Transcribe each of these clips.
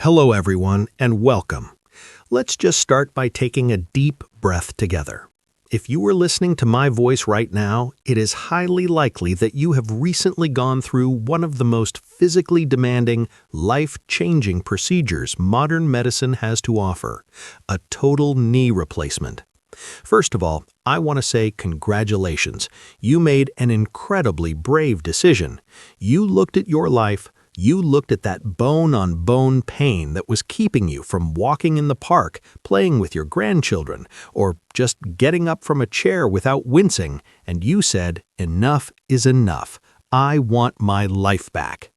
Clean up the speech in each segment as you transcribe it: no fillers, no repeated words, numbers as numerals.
Hello everyone, and welcome. Let's just start by taking a deep breath together. If you are listening to my voice right now, it is highly likely that you have recently gone through one of the most physically demanding, life-changing procedures modern medicine has to offer, a total knee replacement. First of all, I want to say congratulations. You made an incredibly brave decision. You looked at your life. You looked at that bone-on-bone pain that was keeping you from walking in the park, playing with your grandchildren, or just getting up from a chair without wincing, and you said, "Enough is enough. I want my life back."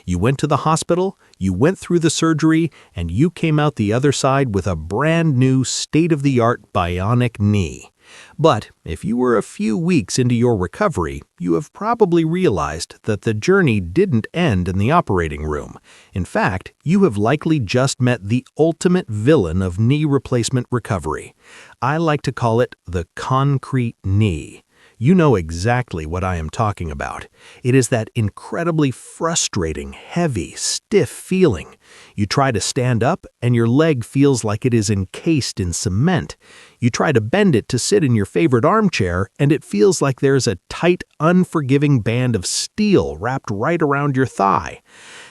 You went to the hospital, you went through the surgery, and you came out the other side with a brand new state-of-the-art bionic knee. But if you were a few weeks into your recovery, you have probably realized that the journey didn't end in the operating room. In fact, you have likely just met the ultimate villain of knee replacement recovery. I like to call it the concrete knee. You know exactly what I am talking about. It is that incredibly frustrating, heavy, stiff feeling. You try to stand up and your leg feels like it is encased in cement. You try to bend it to sit in your favorite armchair and it feels like there's a tight, unforgiving band of steel wrapped right around your thigh.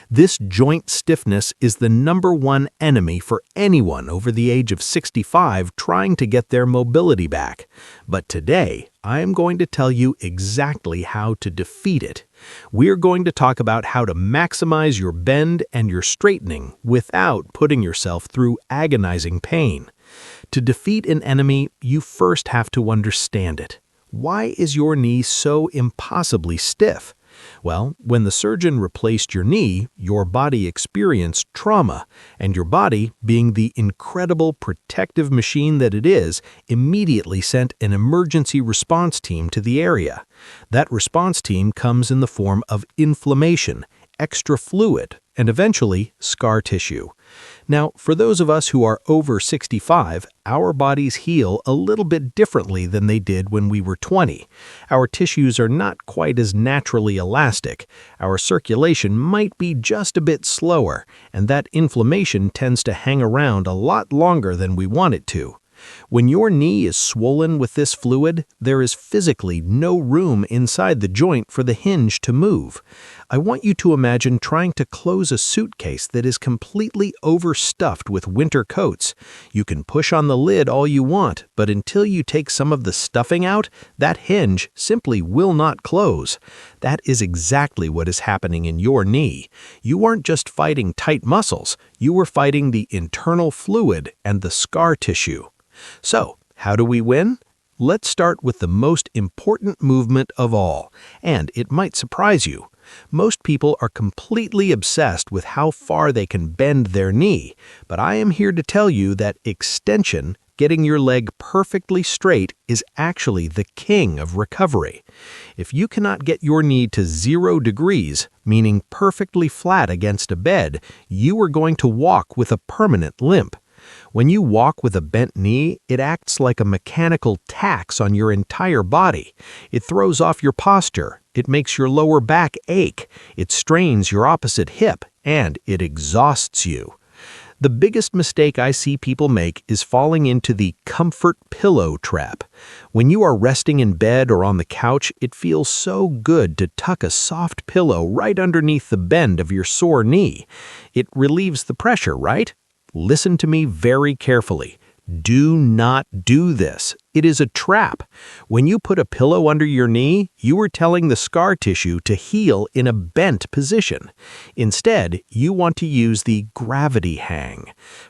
This joint stiffness is the #1 enemy for anyone over the age of 65 trying to get their mobility back. But today, I am going to tell you exactly how to defeat it. We're going to talk about how to maximize your bend and your straightening without putting yourself through agonizing pain. To defeat an enemy, you first have to understand it. Why is your knee so impossibly stiff? Well, when the surgeon replaced your knee, your body experienced trauma, and your body, being the incredible protective machine that it is, immediately sent an emergency response team to the area. That response team comes in the form of inflammation, extra fluid, and eventually scar tissue. Now, for those of us who are over 65, our bodies heal a little bit differently than they did when we were 20. Our tissues are not quite as naturally elastic. Our circulation might be just a bit slower, and that inflammation tends to hang around a lot longer than we want it to. When your knee is swollen with this fluid, there is physically no room inside the joint for the hinge to move. I want you to imagine trying to close a suitcase that is completely overstuffed with winter coats. You can push on the lid all you want, but until you take some of the stuffing out, that hinge simply will not close. That is exactly what is happening in your knee. You aren't just fighting tight muscles, you are fighting the internal fluid and the scar tissue. So, how do we win? Let's start with the most important movement of all, and it might surprise you. Most people are completely obsessed with how far they can bend their knee, but I am here to tell you that extension, getting your leg perfectly straight, is actually the king of recovery. If you cannot get your knee to 0 degrees, meaning perfectly flat against a bed, you are going to walk with a permanent limp. When you walk with a bent knee, it acts like a mechanical tax on your entire body. It throws off your posture, it makes your lower back ache, it strains your opposite hip, and it exhausts you. The biggest mistake I see people make is falling into the comfort pillow trap. When you are resting in bed or on the couch, it feels so good to tuck a soft pillow right underneath the bend of your sore knee. It relieves the pressure, right? Listen to me very carefully. Do not do this. It is a trap. When you put a pillow under your knee, you are telling the scar tissue to heal in a bent position. Instead, you want to use the gravity hang.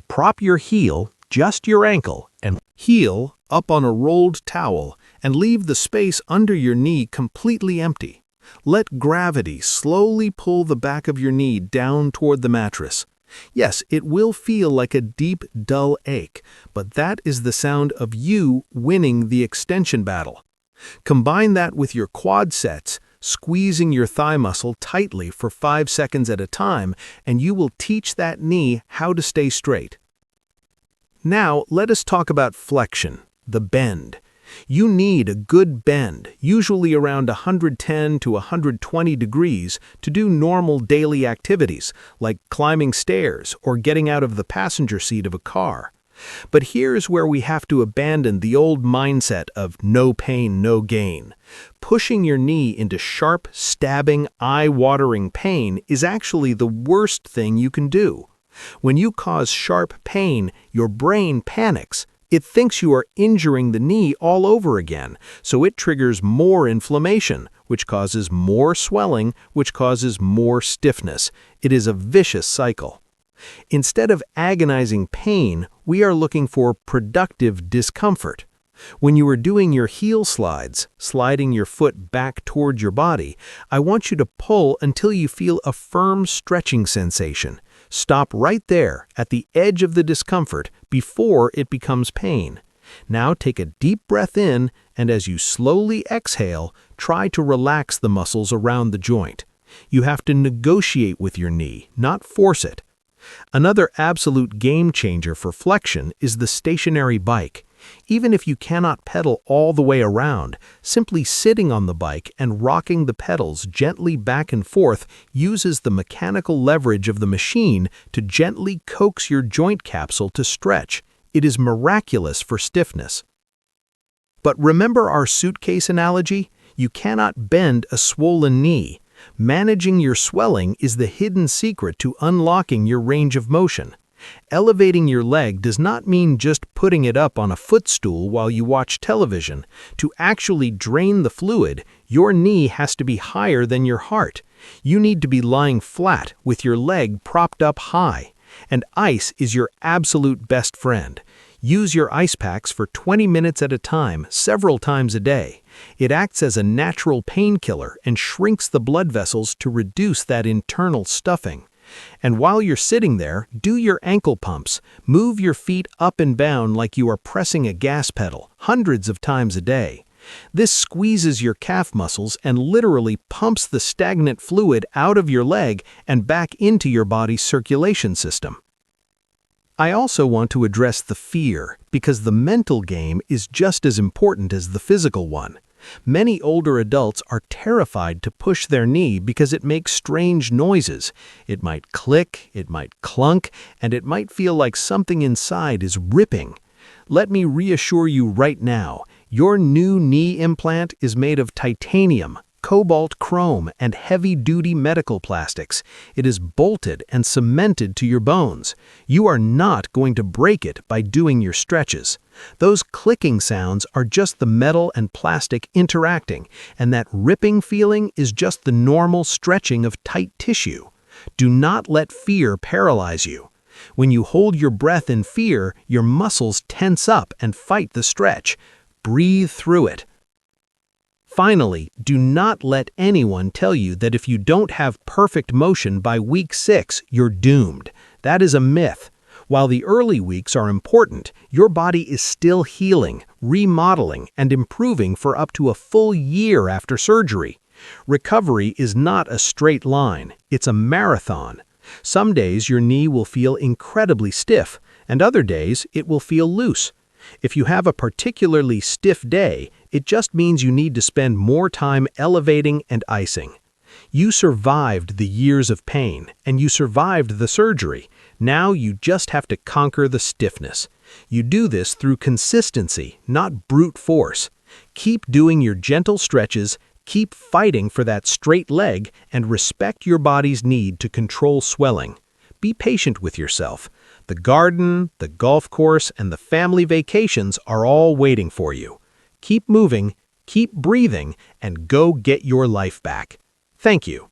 Prop your heel, just your ankle, and heel up on a rolled towel and leave the space under your knee completely empty. Let gravity slowly pull the back of your knee down toward the mattress. Yes, it will feel like a deep, dull ache, but that is the sound of you winning the extension battle. Combine that with your quad sets, squeezing your thigh muscle tightly for 5 seconds at a time, and you will teach that knee how to stay straight. Now, let us talk about flexion, the bend. You need a good bend, usually around 110 to 120 degrees, to do normal daily activities, like climbing stairs or getting out of the passenger seat of a car. But here's where we have to abandon the old mindset of no pain, no gain. Pushing your knee into sharp, stabbing, eye-watering pain is actually the worst thing you can do. When you cause sharp pain, your brain panics. It thinks you are injuring the knee all over again, so it triggers more inflammation, which causes more swelling, which causes more stiffness. It is a vicious cycle. Instead of agonizing pain, we are looking for productive discomfort. When you are doing your heel slides, sliding your foot back toward your body, I want you to pull until you feel a firm stretching sensation. Stop right there at the edge of the discomfort before it becomes pain. Now take a deep breath in, and as you slowly exhale, try to relax the muscles around the joint. You have to negotiate with your knee, not force it. Another absolute game changer for flexion is the stationary bike. Even if you cannot pedal all the way around, simply sitting on the bike and rocking the pedals gently back and forth uses the mechanical leverage of the machine to gently coax your joint capsule to stretch. It is miraculous for stiffness. But remember our suitcase analogy? You cannot bend a swollen knee. Managing your swelling is the hidden secret to unlocking your range of motion. Elevating your leg does not mean just putting it up on a footstool while you watch television. To actually drain the fluid, your knee has to be higher than your heart. You need to be lying flat with your leg propped up high. And ice is your absolute best friend. Use your ice packs for 20 minutes at a time, several times a day. It acts as a natural painkiller and shrinks the blood vessels to reduce that internal stuffing. And while you're sitting there, do your ankle pumps. Move your feet up and down like you are pressing a gas pedal, hundreds of times a day. This squeezes your calf muscles and literally pumps the stagnant fluid out of your leg and back into your body's circulation system. I also want to address the fear, because the mental game is just as important as the physical one. Many older adults are terrified to push their knee because it makes strange noises. It might click, it might clunk, and it might feel like something inside is ripping. Let me reassure you right now, your new knee implant is made of titanium, cobalt chrome, and heavy-duty medical plastics. It is bolted and cemented to your bones. You are not going to break it by doing your stretches. Those clicking sounds are just the metal and plastic interacting, and that ripping feeling is just the normal stretching of tight tissue. Do not let fear paralyze you. When you hold your breath in fear, your muscles tense up and fight the stretch. Breathe through it. Finally, do not let anyone tell you that if you don't have perfect motion by week 6, you're doomed. That is a myth. While the early weeks are important, your body is still healing, remodeling, and improving for up to a full year after surgery. Recovery is not a straight line, it's a marathon. Some days your knee will feel incredibly stiff, and other days it will feel loose. If you have a particularly stiff day, it just means you need to spend more time elevating and icing. You survived the years of pain, and you survived the surgery. Now you just have to conquer the stiffness. You do this through consistency, not brute force. Keep doing your gentle stretches, keep fighting for that straight leg, and respect your body's need to control swelling. Be patient with yourself. The garden, the golf course, and the family vacations are all waiting for you. Keep moving, keep breathing, and go get your life back. Thank you.